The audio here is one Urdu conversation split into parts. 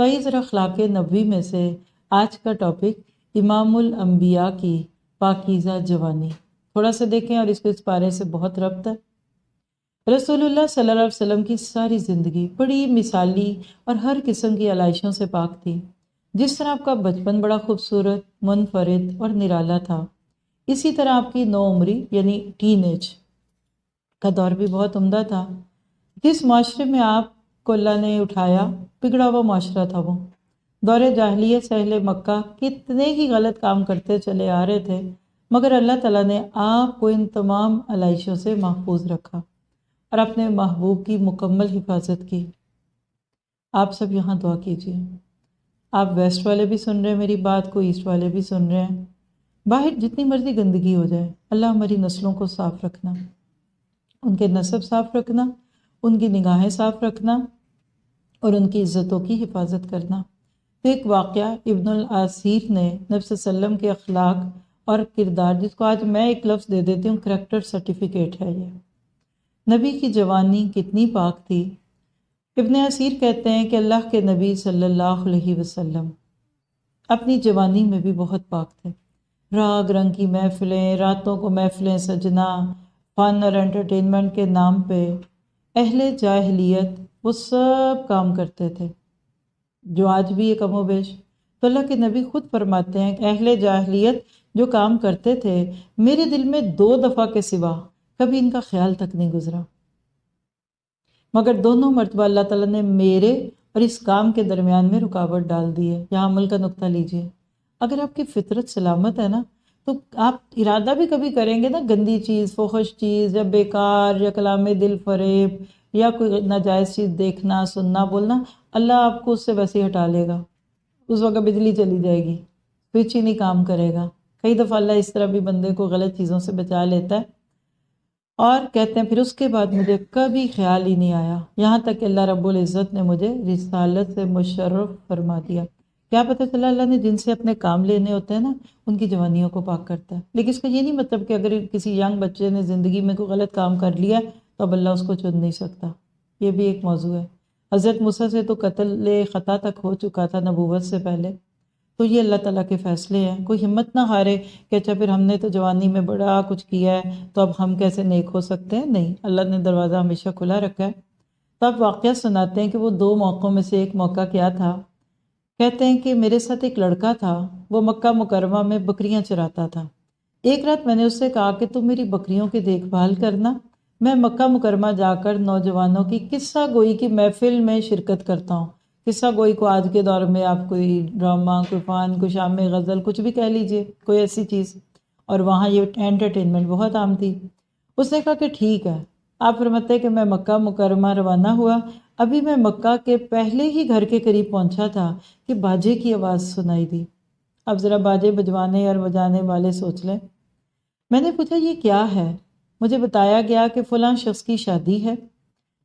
تو یہ ذرا اخلاق نبوی میں سے آج کا ٹاپک امام الانبیاء کی پاکیزہ جوانی تھوڑا سا دیکھیں، اور اس کو اس پارے سے بہت ربط ہے۔ رسول اللہ صلی اللہ علیہ وسلم کی ساری زندگی بڑی مثالی اور ہر قسم کی علائشوں سے پاک تھی۔ جس طرح آپ کا بچپن بڑا خوبصورت، منفرد اور نرالا تھا، اسی طرح آپ کی نوعمری یعنی ٹین ایج کا دور بھی بہت عمدہ تھا۔ جس معاشرے میں آپ کو اللہ نے اٹھایا، بگڑا ہوا معاشرہ تھا وہ۔ دور جاہلیت سے اہل مکہ کتنے ہی غلط کام کرتے چلے آ رہے تھے، مگر اللہ تعالیٰ نے آپ کو ان تمام علائشوں سے محفوظ رکھا اور اپنے محبوب کی مکمل حفاظت کی۔ آپ سب یہاں دعا کیجیے۔ آپ ویسٹ والے بھی سن رہے ہیں میری بات کو، ایسٹ والے بھی سن رہے ہیں۔ باہر جتنی مرضی گندگی ہو جائے، اللہ ہماری نسلوں کو صاف رکھنا، ان کے نسب صاف رکھنا، ان کی نگاہیں صاف رکھنا اور ان کی عزتوں کی حفاظت کرنا۔ تو ایک واقعہ ابن الاسیر نے نبی صلی اللہ علیہ وسلم کے اخلاق اور کردار، جس کو آج میں ایک لفظ دے دیتی ہوں، کریکٹر سرٹیفکیٹ ہے یہ۔ نبی کی جوانی کتنی پاک تھی۔ ابن اسیر کہتے ہیں کہ اللہ کے نبی صلی اللہ علیہ وسلم اپنی جوانی میں بھی بہت پاک تھے۔ راگ رنگ کی محفلیں، راتوں کو محفلیں سجنا، فن اور انٹرٹینمنٹ کے نام پہ اہل جاہلیت وہ سب کام کرتے تھے، جو آج بھی ہے کم و بیش۔ تو اللہ کے نبی خود فرماتے ہیں کہ اہل جاہلیت جو کام کرتے تھے، میرے دل میں 2 دفعہ کے سوا کبھی ان کا خیال تک نہیں گزرا، مگر دونوں مرتبہ اللہ تعالیٰ نے میرے اور اس کام کے درمیان میں رکاوٹ ڈال دی ہے۔ یہاں عمل کا نقطہ لیجئے۔ اگر آپ کی فطرت سلامت ہے نا، تو آپ ارادہ بھی کبھی کریں گے نا گندی چیز، فحش چیز یا بیکار یا کلام دل فریب یا کوئی ناجائز چیز دیکھنا، سننا، بولنا، اللہ آپ کو اس سے ویسے ہی ہٹا لے گا۔ اس وقت بجلی چلی جائے گی، سوئچ ہی نہیں کام کرے گا۔ کئی دفعہ اللہ اس طرح بھی بندے کو غلط چیزوں سے بچا لیتا ہے۔ اور کہتے ہیں پھر اس کے بعد مجھے کبھی خیال ہی نہیں آیا، یہاں تک کہ اللہ رب العزت نے مجھے رسالت سے مشرف فرما دیا۔ کیا پتہ چلا اللہ نے جن سے اپنے کام لینے ہوتے ہیں نا، ان کی جوانیوں کو پاک کرتا ہے۔ لیکن اس کا یہ نہیں مطلب کہ اگر کسی ینگ بچے نے زندگی میں کوئی غلط کام کر لیا تو اب اللہ اس کو چن نہیں سکتا۔ یہ بھی ایک موضوع ہے۔ حضرت موسیٰ سے تو قتل خطا تک ہو چکا تھا نبوت سے پہلے۔ تو یہ اللہ تعالیٰ کے فیصلے ہیں۔ کوئی ہمت نہ ہارے کہ اچھا پھر ہم نے تو جوانی میں بڑا کچھ کیا ہے تو اب ہم کیسے نیک ہو سکتے ہیں۔ نہیں، اللہ نے دروازہ ہمیشہ کھلا رکھا ہے۔ تو اب واقعہ سناتے ہیں کہ وہ 2 موقعوں میں سے ایک موقع کیا تھا۔ کہتے ہیں کہ میرے ساتھ ایک لڑکا تھا، وہ مکہ مکرمہ میں بکریاں چراتا تھا۔ ایک رات میں نے اس سے کہا کہ تم میری بکریوں کی دیکھ بھال کرنا، میں مکہ مکرمہ جا کر نوجوانوں کی قصہ گوئی کی محفل میں شرکت کرتا ہوں۔ قصہ گوئی کو آج کے دور میں آپ کوئی ڈرامہ، کوئی فن، کوئی شام غزل، کچھ بھی کہہ لیجئے، کوئی ایسی چیز، اور وہاں یہ انٹرٹینمنٹ بہت عام تھی۔ اس نے کہا کہ ٹھیک ہے۔ آپ فرماتے ہیں کہ میں مکہ مکرمہ روانہ ہوا۔ ابھی میں مکہ کے پہلے ہی گھر کے قریب پہنچا تھا کہ باجے کی آواز سنائی دی۔ اب ذرا باجے بجوانے اور بجانے والے سوچ لیں۔ میں نے پوچھا یہ کیا ہے؟ مجھے بتایا گیا کہ فلاں شخص کی شادی ہے۔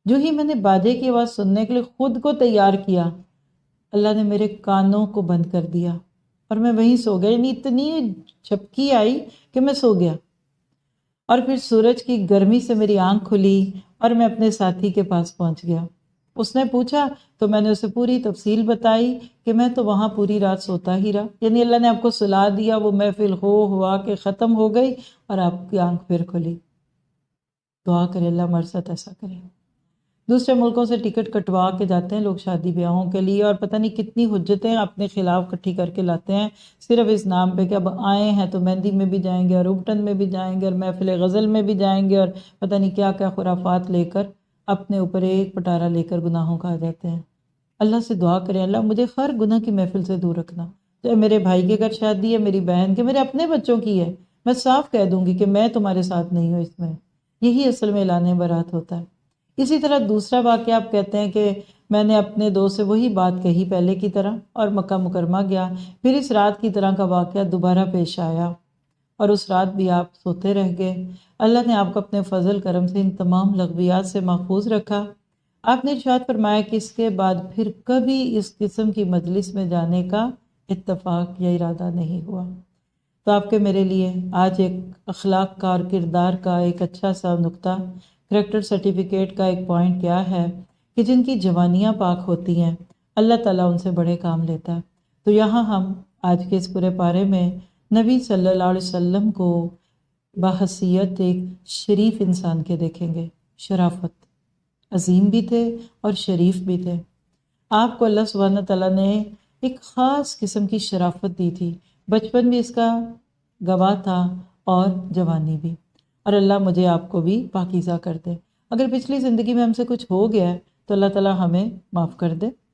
جو ہی میں نے باجے کی آواز سننے کے لیے خود کو تیار کیا، اللہ نے میرے کانوں کو بند کر دیا اور میں وہیں سو گیا۔ یعنی اتنی جھپکی آئی کہ میں سو گیا، اور پھر سورج کی گرمی سے میری آنکھ کھلی اور میں اپنے ساتھی کے پاس پہنچ گیا۔ اس نے پوچھا تو میں نے اسے پوری تفصیل بتائی کہ میں تو وہاں پوری رات سوتا ہی رہا۔ یعنی اللہ نے آپ کو سلا دیا، وہ محفل ہوا کہ ختم ہو گئی اور آپ کی آنکھ پھر کھلی۔ دعا کرے اللہ ہمارے ساتھ ایسا کرے۔ دوسرے ملکوں سے ٹکٹ کٹوا کے جاتے ہیں لوگ شادی بیاہوں کے لیے، اور پتہ نہیں کتنی حجتیں اپنے خلاف اکٹھی کر کے لاتے ہیں، صرف اس نام پہ کہ اب آئے ہیں تو مہندی میں بھی جائیں گے اور ابٹن میں بھی جائیں گے اور محفل غزل میں بھی جائیں گے، اور پتہ نہیں کیا کیا خرافات لے کر اپنے اوپر ایک پٹارا لے کر گناہوں کا آ جاتے ہیں۔ اللہ سے دعا کریں اللہ مجھے ہر گناہ کی محفل سے دور رکھنا۔ چاہے میرے بھائی کے گھر شادی ہے، میری بہن کے، میرے اپنے بچوں کی ہے، میں صاف کہہ دوں گی کہ میں تمہارے ساتھ نہیں ہوں اس میں۔ یہی اصل میں اعلان برات ہوتا ہے۔ اسی طرح دوسرا واقعہ آپ کہتے ہیں کہ میں نے اپنے دوست سے وہی بات کہی پہلے کی طرح اور مکہ مکرمہ گیا۔ پھر اس رات کی طرح کا واقعہ دوبارہ پیش آیا اور اس رات بھی آپ سوتے رہ گئے۔ اللہ نے آپ کو اپنے فضل کرم سے ان تمام لغویات سے محفوظ رکھا۔ آپ نے ارشاد فرمایا کہ اس کے بعد پھر کبھی اس قسم کی مجلس میں جانے کا اتفاق یا ارادہ نہیں ہوا۔ تو آپ کے میرے لیے آج ایک اخلاق کا اور کردار کا ایک اچھا سا نقطہ، کریکٹر سرٹیفکیٹ کا ایک پوائنٹ کیا ہے کہ جن کی جوانیاں پاک ہوتی ہیں، اللہ تعالیٰ ان سے بڑے کام لیتا ہے۔ تو یہاں ہم آج کے اس پورے پارے میں نبی صلی اللہ علیہ وسلم کو بحیثیت ایک شریف انسان کے دیکھیں گے۔ شرافت، عظیم بھی تھے اور شریف بھی تھے۔ آپ کو اللہ سبحانہ تعالیٰ نے ایک خاص قسم کی شرافت دی تھی، بچپن بھی اس کا گواہ تھا اور جوانی بھی۔ اور اللہ مجھے آپ کو بھی پاکیزہ کر دے۔ اگر پچھلی زندگی میں ہم سے کچھ ہو گیا ہے تو اللہ تعالیٰ ہمیں معاف کر دے۔